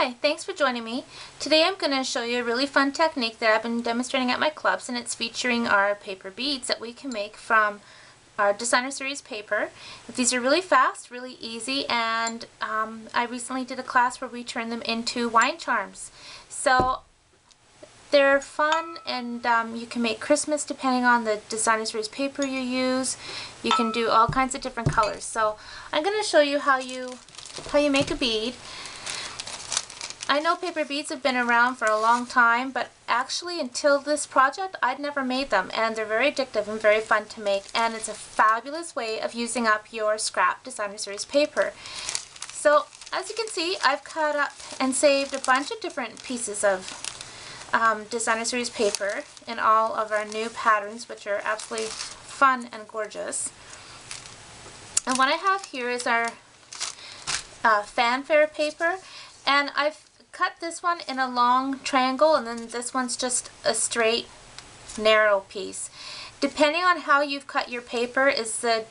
Hi, thanks for joining me. Today I'm going to show you a really fun technique that I've been demonstrating at my clubs, and it's featuring our paper beads that we can make from our designer series paper. These are really fast, really easy, and I recently did a class where we turned them into wine charms. So they're fun, and you can make Christmas depending on the designer series paper you use. You can do all kinds of different colors. So I'm going to show you how you make a bead. I know paper beads have been around for a long time, but actually until this project I'd never made them, and they're very addictive and very fun to make, and it's a fabulous way of using up your scrap designer series paper. So as you can see, I've cut up and saved a bunch of different pieces of designer series paper in all of our new patterns, which are absolutely fun and gorgeous. And what I have here is our fanfare paper, and I've cut this one in a long triangle, and then this one's just a straight narrow piece. Depending on how you've cut your paper is the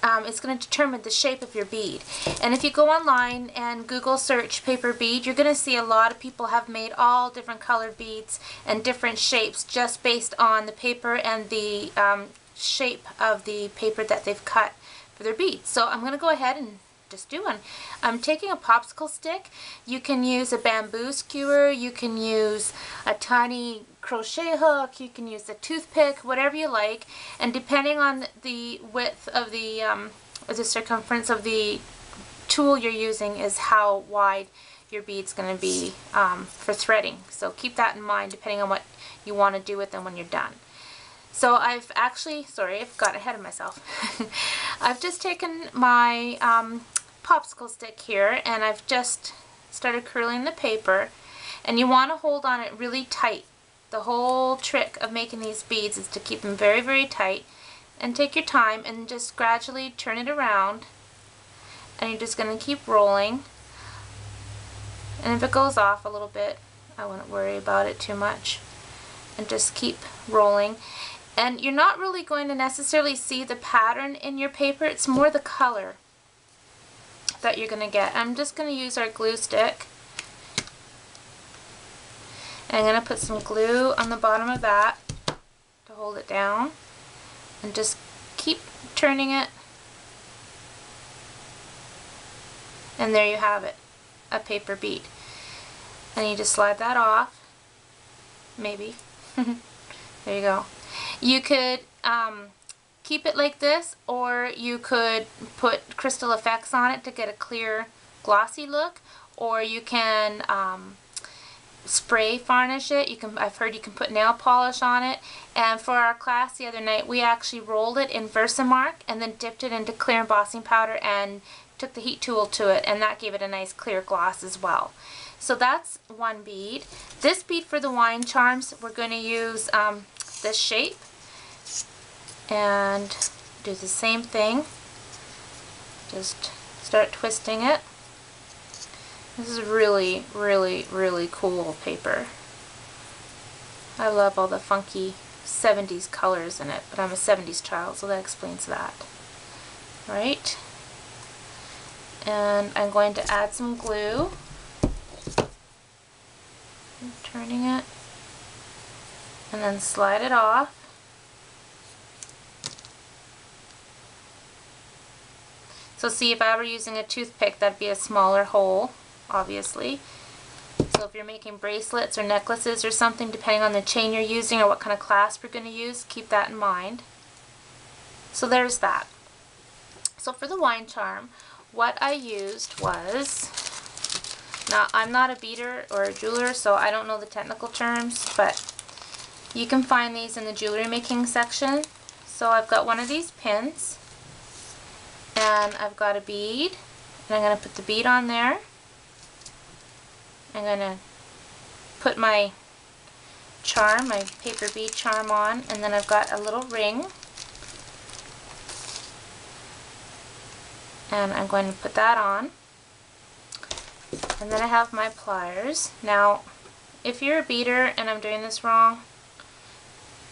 it's going to determine the shape of your bead. And if you go online and Google search paper bead, you're going to see a lot of people have made all different colored beads and different shapes just based on the paper and the shape of the paper that they've cut for their beads. So I'm going to go ahead and just do one. I'm taking a popsicle stick. You can use a bamboo skewer, you can use a tiny crochet hook, you can use a toothpick, whatever you like, and depending on the width of the circumference of the tool you're using is how wide your bead's going to be for threading. So keep that in mind depending on what you want to do with them when you're done. So I've actually, sorry, I've got ahead of myself. I've just taken my popsicle stick here, and I've just started curling the paper, and you want to hold on it really tight. The whole trick of making these beads is to keep them very, very tight, and take your time and just gradually turn it around, and you're just going to keep rolling. And if it goes off a little bit, I wouldn't worry about it too much, and just keep rolling. And you're not really going to necessarily see the pattern in your paper, it's more the color that you're going to get. I'm just going to use our glue stick. And I'm going to put some glue on the bottom of that to hold it down, and just keep turning it. And there you have it, a paper bead. And you just slide that off, maybe. There you go. You could keep it like this, or you could put crystal effects on it to get a clear glossy look, or you can spray varnish it. I've heard you can put nail polish on it. And for our class the other night, we actually rolled it in Versamark and then dipped it into clear embossing powder and took the heat tool to it, and that gave it a nice clear gloss as well. So that's one bead. This bead for the wine charms, we're going to use this shape and do the same thing. Just start twisting it. This is really, really, really cool paper. I love all the funky 70s colors in it, but I'm a 70s child, so that explains that. Right? And I'm going to add some glue. I'm turning it. And then slide it off. So see, if I were using a toothpick, that'd be a smaller hole, obviously. So if you're making bracelets or necklaces or something, depending on the chain you're using or what kind of clasp you're going to use, keep that in mind. So there's that. So for the wine charm, what I used was, now I'm not a beader or a jeweler, so I don't know the technical terms, but you can find these in the jewelry making section. So I've got one of these pins, and I've got a bead, and I'm going to put the bead on there. I'm going to put my charm, my paper bead charm on, and then I've got a little ring, and I'm going to put that on. And then I have my pliers. Now, if you're a beader and I'm doing this wrong,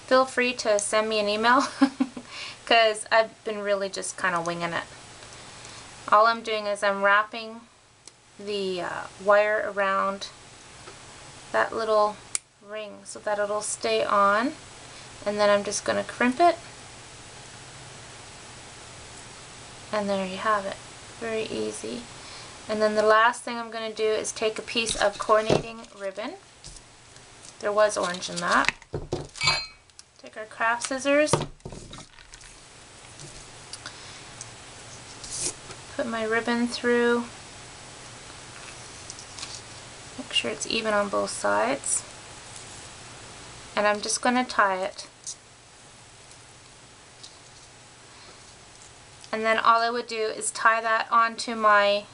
feel free to send me an email because I've been really just kind of winging it. All I'm doing is I'm wrapping the wire around that little ring so that it'll stay on, and then I'm just going to crimp it, and there you have it. Very easy. And then the last thing I'm going to do is take a piece of coordinating ribbon. There was orange in that. Take our craft scissors, put my ribbon through, make sure it's even on both sides, and I'm just going to tie it. And then all I would do is tie that onto my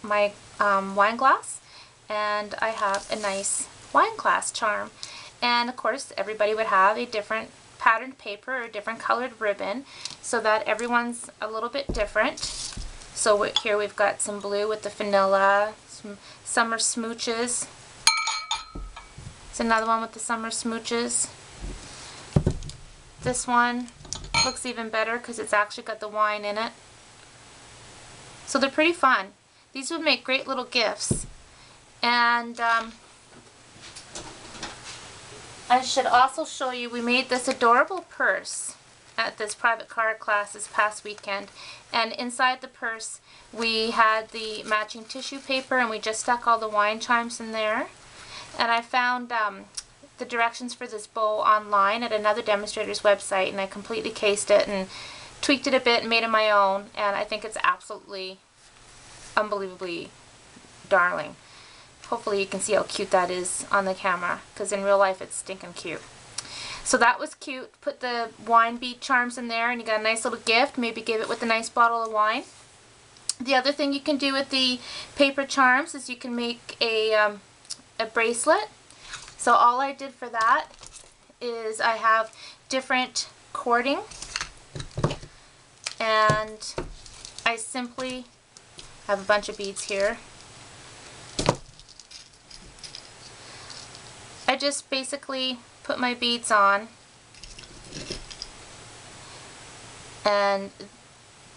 wine glass, and I have a nice wine glass charm. And of course everybody would have a different patterned paper or different colored ribbon so that everyone's a little bit different. So here we've got some blue with the vanilla, some summer smooches. It's another one with the summer smooches. This one looks even better because it's actually got the wine in it. So they're pretty fun. These would make great little gifts. And I should also show you, we made this adorable purse at this private card class this past weekend, and inside the purse we had the matching tissue paper, and we just stuck all the wine chimes in there. And I found the directions for this bow online at another demonstrator's website, and I completely cased it and tweaked it a bit and made it my own, and I think it's absolutely unbelievably darling. Hopefully you can see how cute that is on the camera, because in real life it's stinking cute. So that was cute. Put the wine bead charms in there and you got a nice little gift. Maybe give it with a nice bottle of wine. The other thing you can do with the paper charms is you can make a bracelet. So all I did for that is I have different cording, and I simply have a bunch of beads here. I just basically put my beads on, and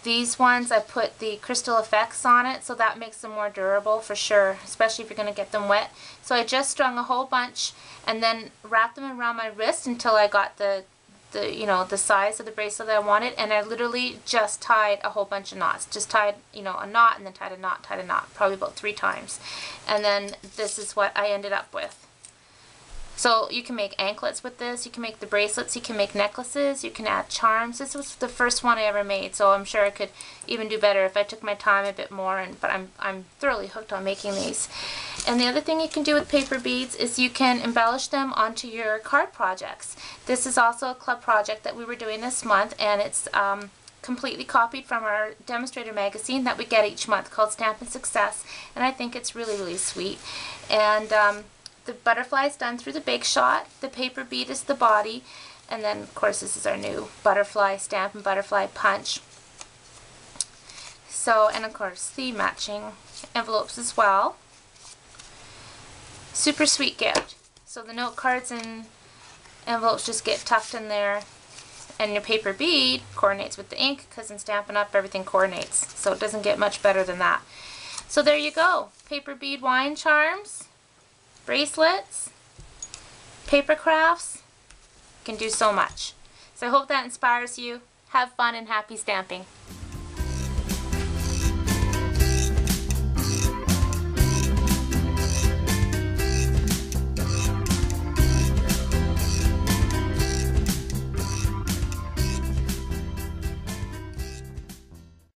these ones I put the crystal effects on it, so that makes them more durable for sure, especially if you're going to get them wet. So I just strung a whole bunch and then wrapped them around my wrist until I got the size of the bracelet that I wanted, and I literally just tied a whole bunch of knots. Just tied, a knot, and then tied a knot, probably about 3 times. And then this is what I ended up with. So you can make anklets with this, you can make the bracelets, you can make necklaces, you can add charms. This was the first one I ever made, so I'm sure I could even do better if I took my time a bit more, but I'm thoroughly hooked on making these. And the other thing you can do with paper beads is you can embellish them onto your card projects. This is also a club project that we were doing this month, and it's completely copied from our Demonstrator magazine that we get each month called Stampin' Success, and I think it's really, really sweet. And the butterfly is done through the big shot, the paper bead is the body, and then of course this is our new butterfly Stampin' Butterfly Punch. So, and of course the matching envelopes as well. Super sweet gift. So the note cards and envelopes just get tucked in there, and your paper bead coordinates with the ink, because in Stampin' Up everything coordinates, so it doesn't get much better than that. So there you go, paper bead wine charms, bracelets, paper crafts. You can do so much. So I hope that inspires you. Have fun and happy stamping.